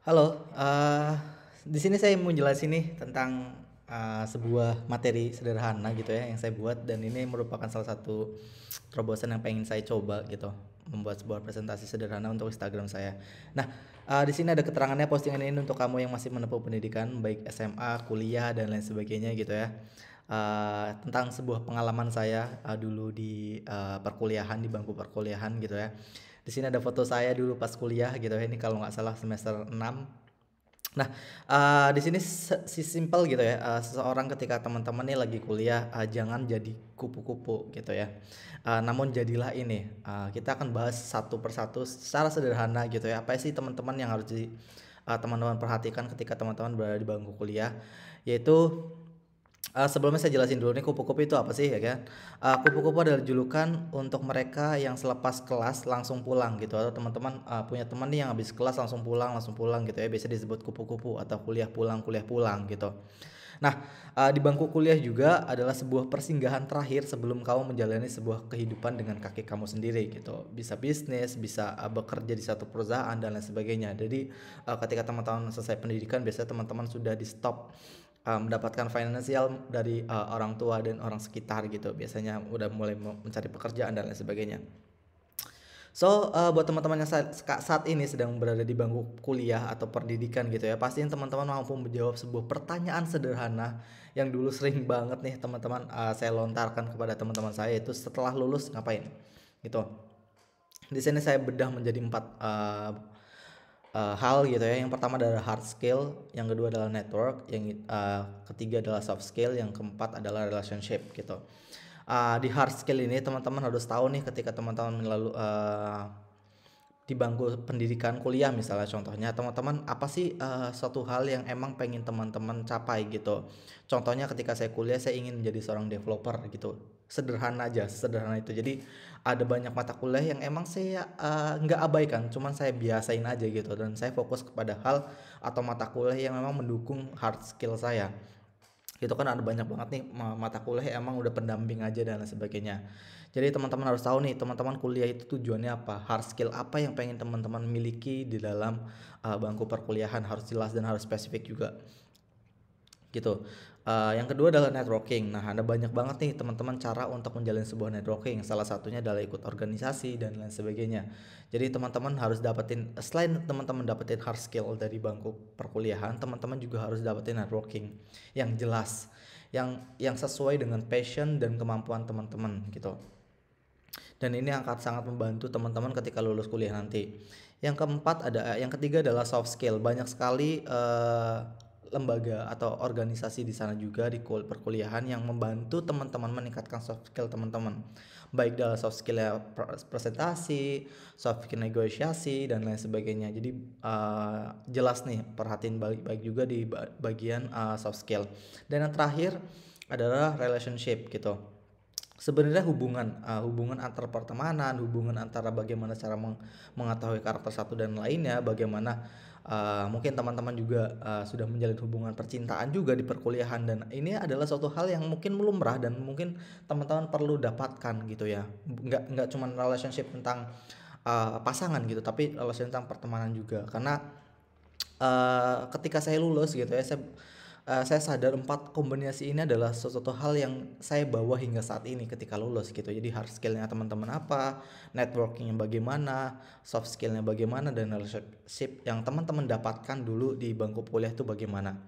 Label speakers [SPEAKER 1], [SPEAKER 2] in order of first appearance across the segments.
[SPEAKER 1] Halo, di sini saya mau jelasin nih tentang sebuah materi sederhana gitu ya yang saya buat, dan ini merupakan salah satu terobosan yang pengen saya coba gitu, membuat sebuah presentasi sederhana untuk Instagram saya. Nah, di sini ada keterangannya, postingan ini untuk kamu yang masih menempuh pendidikan baik SMA, kuliah dan lain sebagainya gitu ya. Tentang sebuah pengalaman saya dulu di perkuliahan, di bangku perkuliahan gitu ya. Di sini ada foto saya dulu pas kuliah gitu ya. Ini kalau nggak salah semester 6. Nah, di sini simpel gitu ya, seseorang ketika teman-teman nih lagi kuliah, jangan jadi kupu-kupu gitu ya. Namun jadilah ini, kita akan bahas satu persatu secara sederhana gitu ya, apa sih teman-teman yang harus teman-teman perhatikan ketika teman-teman berada di bangku kuliah, yaitu sebelumnya saya jelasin dulu nih kupu-kupu itu apa sih ya kan. Kupu-kupu adalah julukan untuk mereka yang selepas kelas langsung pulang gitu, atau teman-teman punya teman nih yang habis kelas langsung pulang gitu ya, biasa disebut kupu-kupu atau kuliah pulang gitu. Nah, di bangku kuliah juga adalah sebuah persinggahan terakhir sebelum kamu menjalani sebuah kehidupan dengan kaki kamu sendiri gitu. Bisa bisnis, bisa bekerja di satu perusahaan dan lain sebagainya. Jadi ketika teman-teman selesai pendidikan, biasanya teman-teman sudah di stop mendapatkan finansial dari orang tua dan orang sekitar gitu. Biasanya udah mulai mencari pekerjaan dan lain sebagainya. So, buat teman-teman yang saat ini sedang berada di bangku kuliah atau pendidikan gitu ya, pastiin teman-teman mampu menjawab sebuah pertanyaan sederhana yang dulu sering banget nih teman-teman saya lontarkan kepada teman-teman saya, itu setelah lulus ngapain gitu. Di sini saya bedah menjadi empat hal gitu ya. Yang pertama adalah hard skill, yang kedua adalah network, yang ketiga adalah soft skill, yang keempat adalah relationship gitu. Di hard skill ini teman-teman harus tahu nih ketika teman-teman melalui di bangku pendidikan kuliah misalnya, contohnya teman-teman apa sih suatu hal yang emang pengen teman-teman capai gitu. Contohnya ketika saya kuliah saya ingin menjadi seorang developer gitu, sederhana aja, sederhana itu. Jadi ada banyak mata kuliah yang emang saya nggak abaikan, cuman saya biasain aja gitu, dan saya fokus kepada hal atau mata kuliah yang memang mendukung hard skill saya. Itu kan ada banyak banget nih mata kuliah emang udah pendamping aja dan lain sebagainya. Jadi teman-teman harus tahu nih, teman-teman kuliah itu tujuannya apa, hard skill apa yang pengen teman-teman miliki di dalam bangku perkuliahan, harus jelas dan harus spesifik juga gitu. Yang kedua adalah networking. Nah, ada banyak banget nih teman-teman cara untuk menjalin sebuah networking. Salah satunya adalah ikut organisasi dan lain sebagainya. Jadi teman-teman harus dapetin, selain teman-teman dapetin hard skill dari bangku perkuliahan, teman-teman juga harus dapetin networking yang jelas, yang sesuai dengan passion dan kemampuan teman-teman gitu. Dan ini akan sangat membantu teman-teman ketika lulus kuliah nanti. Yang ketiga adalah soft skill. Banyak sekali lembaga atau organisasi di sana juga di perkuliahan yang membantu teman-teman meningkatkan soft skill teman-teman. Baik dalam soft skill ya presentasi, soft skill negosiasi dan lain sebagainya. Jadi jelas nih, perhatiin baik juga di bagian soft skill. Dan yang terakhir adalah relationship gitu. Sebenarnya hubungan antar pertemanan, hubungan antara bagaimana cara mengetahui karakter satu dan lainnya, bagaimana mungkin teman-teman juga sudah menjalin hubungan percintaan juga di perkuliahan, dan ini adalah suatu hal yang mungkin lumrah dan mungkin teman-teman perlu dapatkan gitu ya. Nggak cuma relationship tentang pasangan gitu, tapi relationship tentang pertemanan juga. Karena ketika saya lulus gitu ya, saya sadar empat kombinasi ini adalah sesuatu hal yang saya bawa hingga saat ini ketika lulus gitu. Jadi hard skillnya teman-teman apa, networkingnya bagaimana, soft skillnya bagaimana, dan relationship yang teman-teman dapatkan dulu di bangku kuliah itu bagaimana.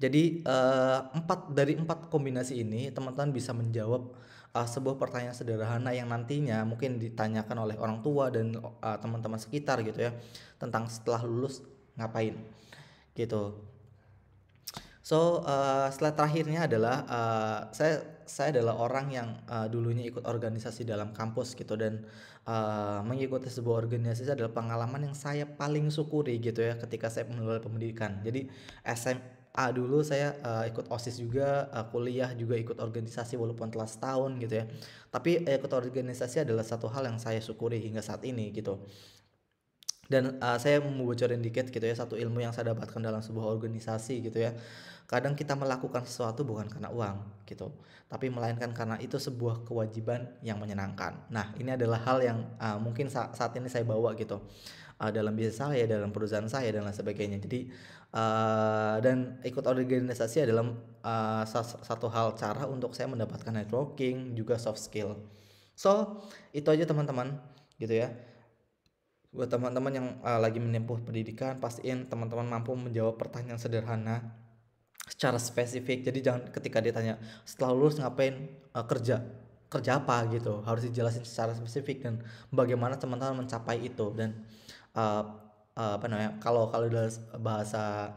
[SPEAKER 1] Jadi empat kombinasi ini teman-teman bisa menjawab sebuah pertanyaan sederhana yang nantinya mungkin ditanyakan oleh orang tua dan teman-teman sekitar gitu ya, tentang setelah lulus ngapain gitu. So, slide terakhirnya adalah saya adalah orang yang dulunya ikut organisasi dalam kampus gitu, dan mengikuti sebuah organisasi adalah pengalaman yang saya paling syukuri gitu ya ketika saya mengelola pendidikan. Jadi SMA dulu saya ikut OSIS juga, kuliah juga ikut organisasi walaupun telah setahun gitu ya. Tapi ikut organisasi adalah satu hal yang saya syukuri hingga saat ini gitu. Dan saya mau bocorin dikit gitu ya, satu ilmu yang saya dapatkan dalam sebuah organisasi gitu ya. Kadang kita melakukan sesuatu bukan karena uang gitu, tapi melainkan karena itu sebuah kewajiban yang menyenangkan. Nah, ini adalah hal yang mungkin saat ini saya bawa gitu. dalam bisnis saya, dalam perusahaan saya dan lain sebagainya. Jadi dan ikut organisasi adalah satu hal cara untuk saya mendapatkan networking juga soft skill. So itu aja teman-teman gitu ya. Buat teman-teman yang lagi menempuh pendidikan, pastiin teman-teman mampu menjawab pertanyaan sederhana secara spesifik. Jadi jangan ketika ditanya setelah lulus ngapain, kerja apa gitu, harus dijelasin secara spesifik dan bagaimana teman-teman mencapai itu. Dan uh, apa namanya, kalau kalau dalam bahasa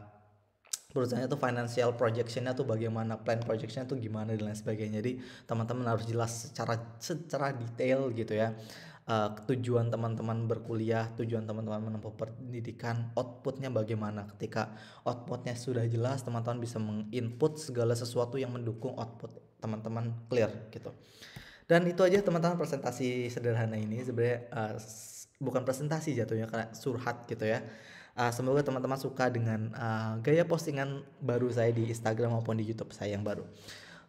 [SPEAKER 1] perusahaannya tuh financial projectionnya tuh bagaimana, plan projectionnya tuh gimana dan lain sebagainya. Jadi teman-teman harus jelas secara detail gitu ya. Tujuan teman-teman berkuliah, tujuan teman-teman menempuh pendidikan, outputnya bagaimana. Ketika outputnya sudah jelas, teman-teman bisa menginput segala sesuatu yang mendukung output teman-teman clear gitu. Dan itu aja teman-teman presentasi sederhana ini. Sebenarnya bukan presentasi jatuhnya, karena surhat gitu ya. Semoga teman-teman suka dengan gaya postingan baru saya di Instagram maupun di YouTube saya yang baru.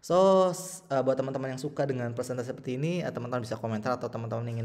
[SPEAKER 1] So buat teman-teman yang suka dengan presentasi seperti ini, teman-teman bisa komentar, atau teman-teman ingin